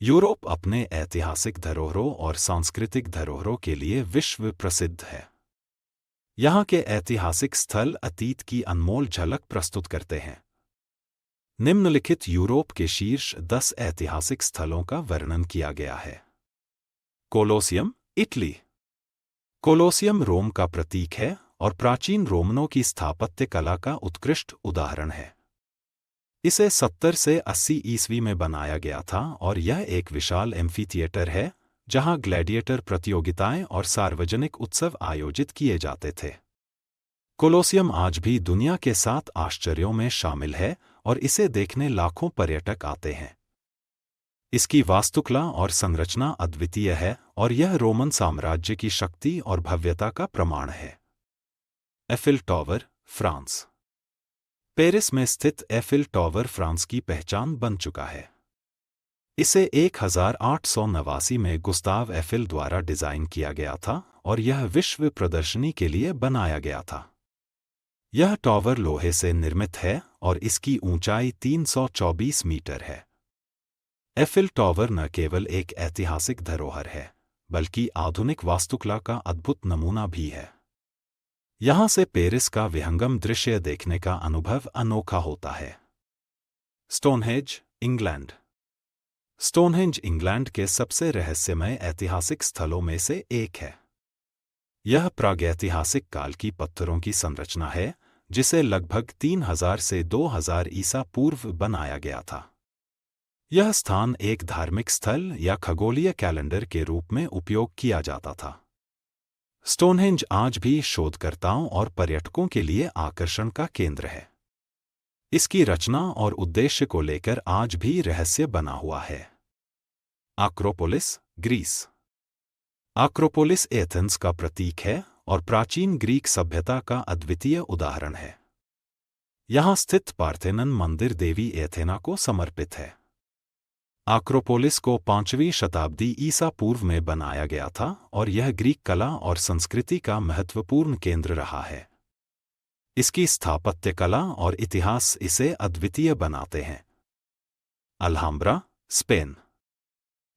Europe अपने ऐतिहासिक धरोहरों और सांस्कृतिक धरोहरों के लिए विश्व प्रसिद्ध है। यहाँ के ऐतिहासिक स्थल अतीत की अनमोल झलक प्रस्तुत करते हैं। निम्नलिखित यूरोप के शीर्ष 10 ऐतिहासिक स्थलों का वर्णन किया गया है। Colosseum, Italy. कोलोसियम रोम का प्रतीक है और प्राचीन रोमनों की स्थापत्य कला का उत्कृष्ट उदाहरण है। इसे 70 से 80 ईस्वी में बनाया गया था और यह एक विशाल एम्फीथिएटर है जहां ग्लैडिएटर प्रतियोगिताएं और सार्वजनिक उत्सव आयोजित किए जाते थे। कोलोसियम आज भी दुनिया के 7 आश्चर्यों में शामिल है और इसे देखने लाखों पर्यटक आते हैं। इसकी वास्तुकला और संरचना अद्वितीय है और यह रोमन साम्राज्य की शक्ति और भव्यता का प्रमाण है। Eiffel tower, France. पेरिस में स्थित एफिल टॉवर फ्रांस की पहचान बन चुका है। इसे 1889 में गुस्ताव एफिल द्वारा डिजाइन किया गया था और यह विश्व प्रदर्शनी के लिए बनाया गया था। यह टॉवर लोहे से निर्मित है और इसकी ऊंचाई 324 मीटर है। एफिल टॉवर न केवल एक ऐतिहासिक धरोहर है, बल्कि आधुनिक वास्तुकला का अद्भुत नमूना भी है। यहाँ से पेरिस का विहंगम दृश्य देखने का अनुभव अनोखा होता है। Stonehenge, England. स्टोनहेंज इंग्लैंड के सबसे रहस्यमय ऐतिहासिक स्थलों में से एक है। यह प्रागैतिहासिक काल की पत्थरों की संरचना है जिसे लगभग 3000 से 2000 ईसा पूर्व बनाया गया था। यह स्थान एक धार्मिक स्थल या खगोलीय कैलेंडर के रूप में उपयोग किया जाता था। स्टोनहेंज आज भी शोधकर्ताओं और पर्यटकों के लिए आकर्षण का केंद्र है। इसकी रचना और उद्देश्य को लेकर आज भी रहस्य बना हुआ है। आक्रोपोलिस, ग्रीस। आक्रोपोलिस एथेंस का प्रतीक है और प्राचीन ग्रीक सभ्यता का अद्वितीय उदाहरण है। यहाँ स्थित पार्थेनन मंदिर देवी एथेना को समर्पित है। आक्रोपोलिस को 5वीं शताब्दी ईसा पूर्व में बनाया गया था और यह ग्रीक कला और संस्कृति का महत्वपूर्ण केंद्र रहा है। इसकी स्थापत्य कला और इतिहास इसे अद्वितीय बनाते हैं। अल्हाम्ब्रा, स्पेन।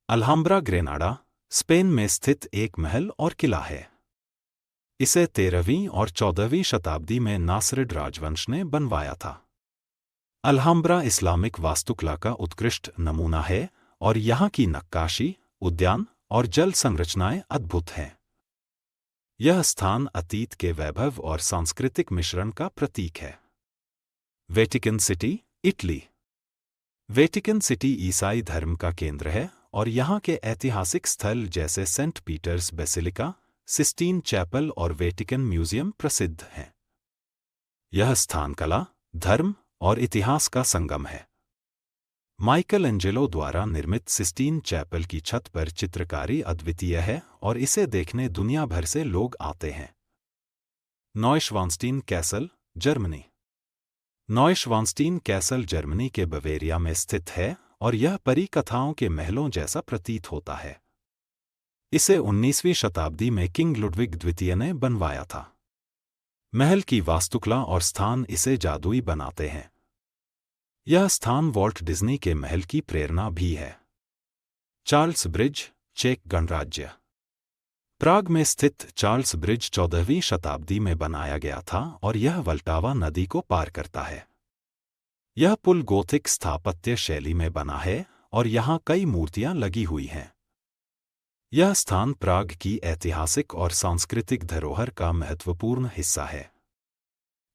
अल्हाम्ब्रा ग्रेनाडा, स्पेन में स्थित एक महल और किला है। इसे 13वीं और 14वीं शताब्दी में नासरिड राजवंश ने बनवाया था। अल्हाम्ब्रा इस्लामिक वास्तुकला का उत्कृष्ट नमूना है और यहाँ की नक्काशी, उद्यान और जल संरचनाएं अद्भुत हैं। यह स्थान अतीत के वैभव और सांस्कृतिक मिश्रण का प्रतीक है। Vatican city, Italy. Vatican city ईसाई धर्म का केंद्र है और यहाँ के ऐतिहासिक स्थल जैसे Saint Peter's Basilica, Sistine Chapel और वेटिकन म्यूजियम प्रसिद्ध हैं। यह स्थान कला, धर्म और इतिहास का संगम है। माइकल एंजेलो द्वारा निर्मित सिस्टीन चैपल की छत पर चित्रकारी अद्वितीय है और इसे देखने दुनिया भर से लोग आते हैं। नॉयशवानस्टीन कैसल, जर्मनी। नॉयशवानस्टीन कैसल जर्मनी के बवेरिया में स्थित है और यह परी कथाओं के महलों जैसा प्रतीत होता है। इसे 19वीं शताब्दी में किंग लुडविग द्वितीय ने बनवाया था। महल की वास्तुकला और स्थान इसे जादुई बनाते हैं। यह स्थान वॉल्ट डिज्नी के महल की प्रेरणा भी है। चार्ल्स ब्रिज, चेक गणराज्य। प्राग में स्थित चार्ल्स ब्रिज 14वीं शताब्दी में बनाया गया था और यह वल्टावा नदी को पार करता है। यह पुल गोथिक स्थापत्य शैली में बना है और यहाँ कई मूर्तियां लगी हुई हैं। यह स्थान प्राग की ऐतिहासिक और सांस्कृतिक धरोहर का महत्वपूर्ण हिस्सा है।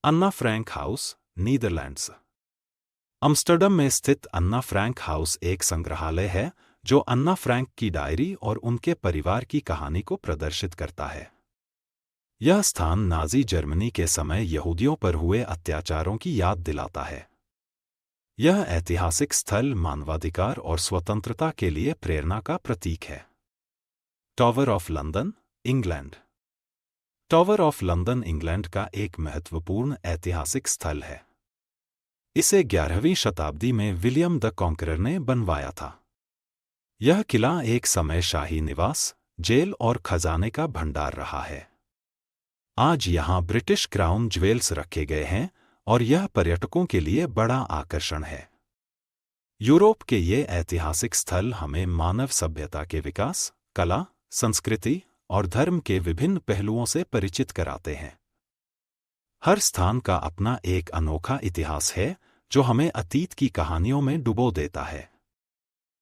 अन्ना फ्रैंक हाउस, नीदरलैंड्स। अम्स्टर्डम में स्थित अन्ना फ्रैंक हाउस एक संग्रहालय है जो अन्ना फ्रैंक की डायरी और उनके परिवार की कहानी को प्रदर्शित करता है। यह स्थान नाजी जर्मनी के समय यहूदियों पर हुए अत्याचारों की याद दिलाता है। यह ऐतिहासिक स्थल मानवाधिकार और स्वतंत्रता के लिए प्रेरणा का प्रतीक है। Tower of London, England. Tower of London England का एक महत्वपूर्ण ऐतिहासिक स्थल है। इसे 11वीं शताब्दी में विलियम द कॉन्करर ने बनवाया था। यह किला एक समय शाही निवास, जेल और खजाने का भंडार रहा है। आज यहाँ ब्रिटिश क्राउन ज्वेल्स रखे गए हैं और यह पर्यटकों के लिए बड़ा आकर्षण है। यूरोप के ये ऐतिहासिक स्थल हमें मानव सभ्यता के विकास, कला, संस्कृति और धर्म के विभिन्न पहलुओं से परिचित कराते हैं। हर स्थान का अपना एक अनोखा इतिहास है जो हमें अतीत की कहानियों में डुबो देता है।